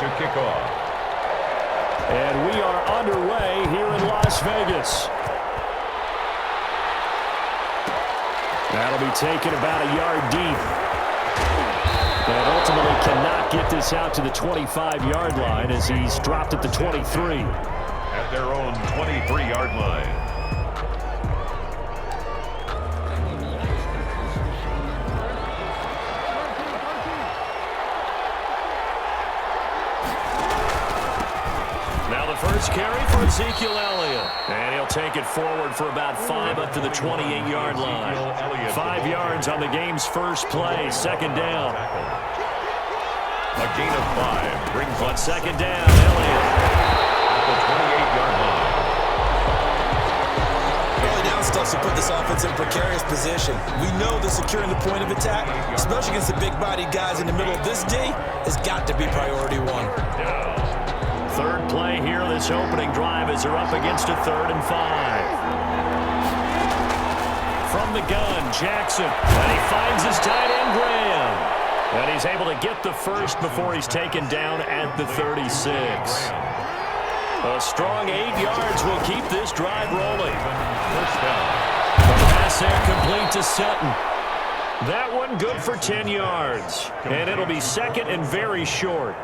to kick off. And we are underway here in Las Vegas. That'll be taken about a yard deep. And ultimately cannot get this out to the 25-yard line as he's dropped at the 23. At their own 23-yard line. First carry for Ezekiel Elliott. And he'll take it forward for about 5 up to the 28-yard line. 5 yards on the game's first play. Second down. A gain of 5 brings on second down, Elliott. At the 28-yard line. Early down stuff to put this offense in a precarious position. We know that securing the point of attack, especially against the big-bodied guys in the middle of this D, has got to be priority one. Third play here, this opening drive as they're up against a 3rd and 5. From the gun, Jackson. And he finds his tight end, Graham. And he's able to get the first before he's taken down at the 36. A strong 8 yards will keep this drive rolling. First down. The pass there complete to Sutton. That one good for 10 yards. And it'll be second and very short.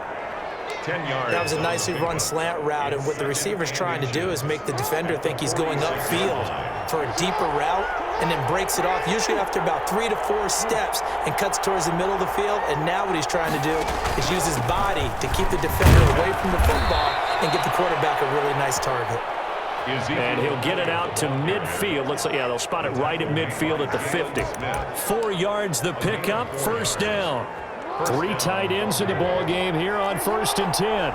10 yards. That was a nicely run slant route, and what the receiver's trying to do is make the defender think he's going upfield for a deeper route and then breaks it off, usually after about 3 to 4 steps, and cuts towards the middle of the field. And now what he's trying to do is use his body to keep the defender away from the football and get the quarterback a really nice target. And he'll get it out to midfield. Looks like, yeah, they'll spot it right at midfield at the 50. 4 yards the pickup, first down. 3 tight ends in the ball game here on 1st and 10.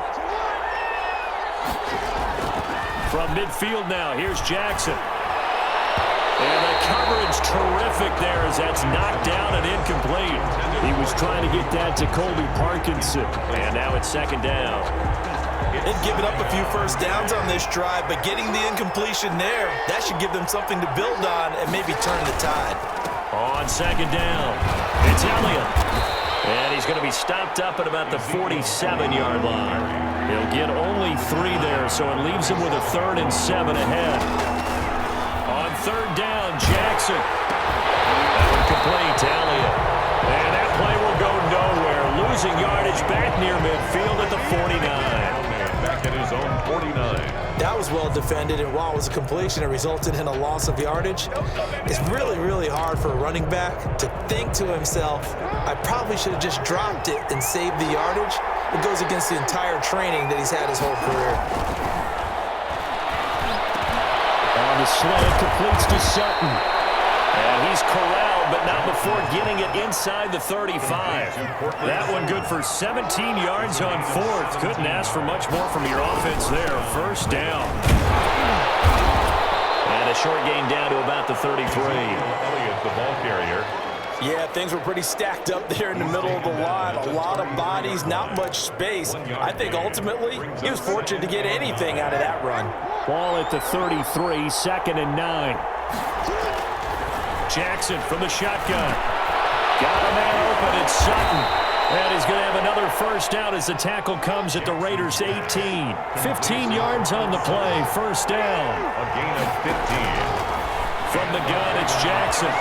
From midfield now, here's Jackson. And the coverage terrific there as that's knocked down and incomplete. He was trying to get that to Colby Parkinson. And now it's second down. They've given up a few first downs on this drive, but getting the incompletion there, that should give them something to build on and maybe turn the tide. On second down, it's Elliott. And he's going to be stopped up at about the 47-yard line. He'll get only 3 there, so it leaves him with a 3rd and 7 ahead. On third down, Jackson. That one complete to Elliott. And that play will go nowhere. Losing yardage back near midfield at the 49. Back at his own 49. That was well defended, and while it was a completion, it resulted in a loss of yardage. It's really, really hard for a running back to think to himself, I probably should have just dropped it and saved the yardage. It goes against the entire training that he's had his whole career. On the slant, completes to Sutton. And he's corralled, but not before getting it inside the 35. That one good for 17 yards on 4th. Couldn't ask for much more from your offense there. First down. And a short gain down to about the 33. Elliott, the ball carrier. Yeah, things were pretty stacked up there in the middle of the line. A lot of bodies, not much space. I think ultimately he was fortunate to get anything out of that run. Ball at the 33, 2nd and 9. Jackson from the shotgun. Got a man open, it's Sutton. And he's going to have another first down as the tackle comes at the Raiders' 18. 15 yards on the play, first down. A gain of 15. From the gun, it's Jackson.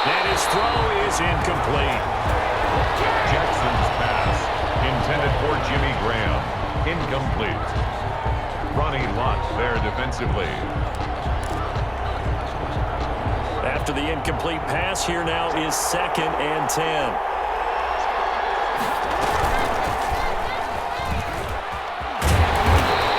And his throw is incomplete. Jackson's pass, intended for Jimmy Graham, incomplete. Ronnie Lott there defensively. After the incomplete pass, here now is 2nd and 10.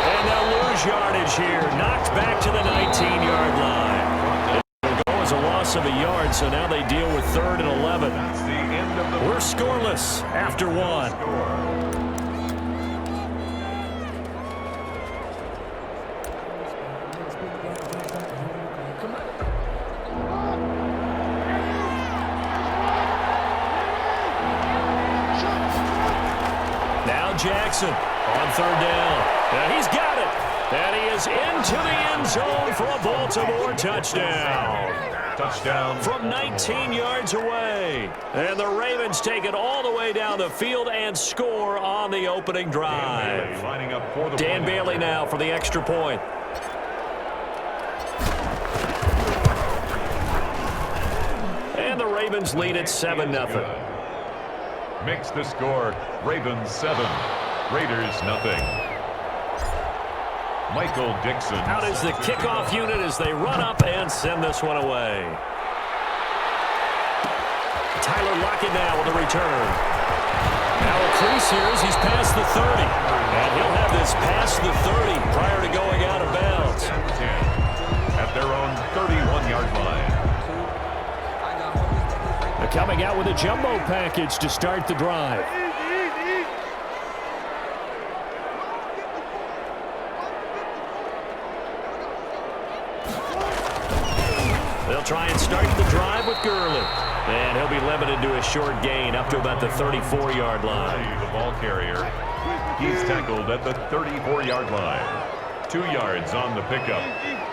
And they'll lose yardage here. Knocked back to the 19-yard line. It'll go as a loss of a yard, so now they deal with 3rd and 11. That's the end of the... We're scoreless after 1. Jackson on third down. Now he's got it. And he is into the end zone for a Baltimore touchdown. Touchdown. From 19 yards away. And the Ravens take it all the way down the field and score on the opening drive. Lining up for the Dan Bailey now for the extra point. And the Ravens lead at 7-0. Makes the score Ravens 7, Raiders nothing. Michael Dixon. Out is the kickoff unit as they run up and send this one away. Tyler Lockett now with a return. Now a crease here as he's past the 30. And he'll have this past the 30 prior to going out of bounds. At their own 31-yard line. They're coming out with a jumbo package to start the drive. They'll try and start the drive with Gurley. And he'll be limited to a short gain up to about the 34-yard line. The ball carrier. He's tackled at the 34-yard line. 2 yards on the pickup.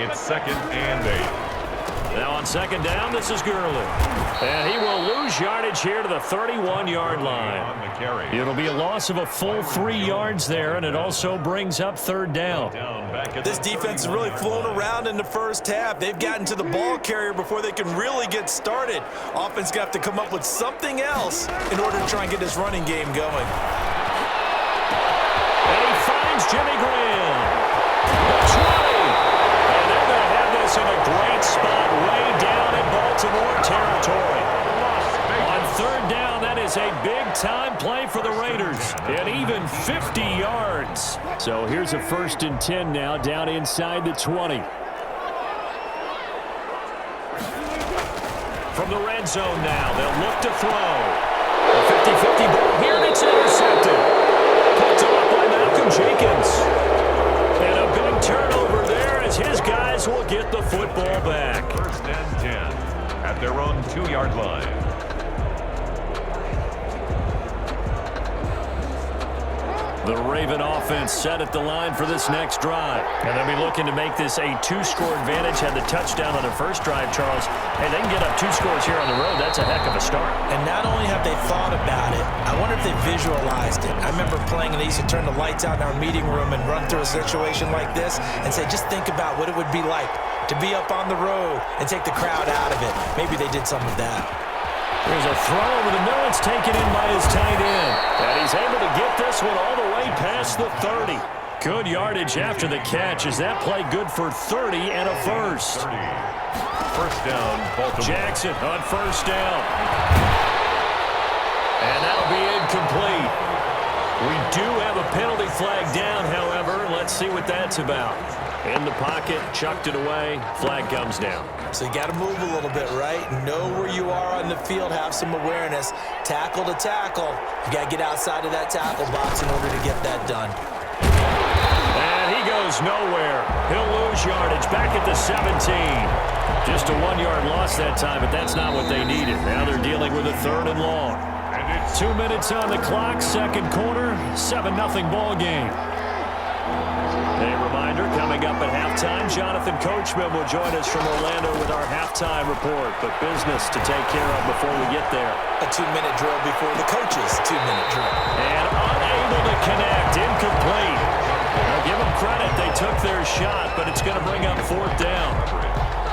It's 2nd and 8. Now on 2nd down, this is Gurley. And he will lose yardage here to the 31-yard line. On the carry. It'll be a loss of a full 3 yards there, and it also brings up 3rd down. This defense has really flown around in the first half. They've gotten to the ball carrier before they can really get started. Offense going to have to come up with something else in order to try and get this running game going. And he finds Jimmy Graham. The 20. And they're going to have this in a great spot way down in Baltimore territory. On 3rd down, that is a big-time play for the Raiders. And even 50 yards. So here's a 1st and 10 now down inside the 20. From the red zone now, they'll look to throw. A 50-50 ball here, and it's intercepted. Picked off by Malcolm Jenkins. And a big turnover there as his guys will get the football back. 1st and 10 at their own 2-yard line. The Raven offense set at the line for this next drive. And they'll be looking to make this a 2-score advantage. Had the touchdown on their first drive, Charles. Hey, they can get up 2 scores here on the road. That's a heck of a start. And not only have they thought about it, I wonder if they visualized it. I remember playing, and they used to turn the lights out in our meeting room and run through a situation like this and say, just think about what it would be like to be up on the road and take the crowd out of it. Maybe they did some of that. There's a throw over the middle. It's taken in by his tight end. And he's able to get this one all the way past the 30. Good yardage after the catch. Is that play good for 30 and a first? 30. 1st down, Baltimore. Jackson on 1st down. And that'll be incomplete. We do have a penalty flag down, however. Let's see what that's about. In the pocket, chucked it away, flag comes down. So you got to move a little bit, right? Know where you are on the field, have some awareness. Tackle to tackle. You got to get outside of that tackle box in order to get that done. And he goes nowhere. He'll lose yardage back at the 17. Just a 1-yard loss that time, but that's not what they needed. Now they're dealing with a 3rd and long. 2 minutes on the clock, 2nd quarter, 7-0 ball game. A reminder, coming up at halftime, Jonathan Coachman will join us from Orlando with our halftime report. But business to take care of before we get there. A 2-minute drill before the coach's 2-minute drill. And unable to connect, incomplete. Now give them credit, they took their shot, but it's going to bring up 4th down.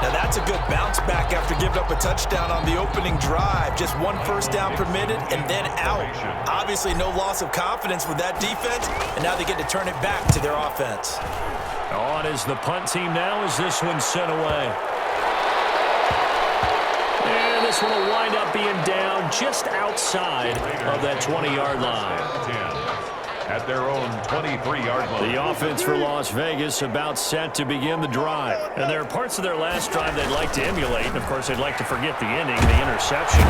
Now that's a good bounce back after giving up a touchdown on the opening drive. Just 1 first down permitted and then out. Obviously no loss of confidence with that defense, and now they get to turn it back to their offense. On is the punt team now as this one's sent away. And this one will wind up being down just outside of that 20-yard line. At their own 23-yard line. The offense for Las Vegas about set to begin the drive. And there are parts of their last drive they'd like to emulate. And, of course, they'd like to forget the ending, the interception.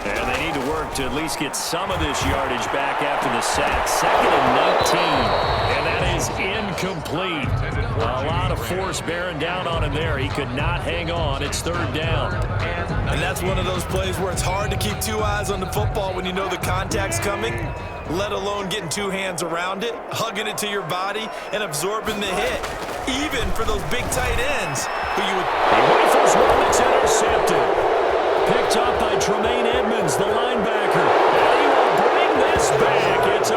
And they need to work to at least get some of this yardage back after the sack. 2nd and 19. And that is incomplete. A lot of force bearing down on him there. He could not hang on. It's 3rd down. And that's one of those plays where it's hard to keep 2 eyes on the football when you know the contact's coming, let alone getting 2 hands around it, hugging it to your body, and absorbing the hit, even for those big tight ends who you would... He rifles one that's intercepted. Picked up by Tremaine Edmonds, the linebacker. And he will bring this back. It's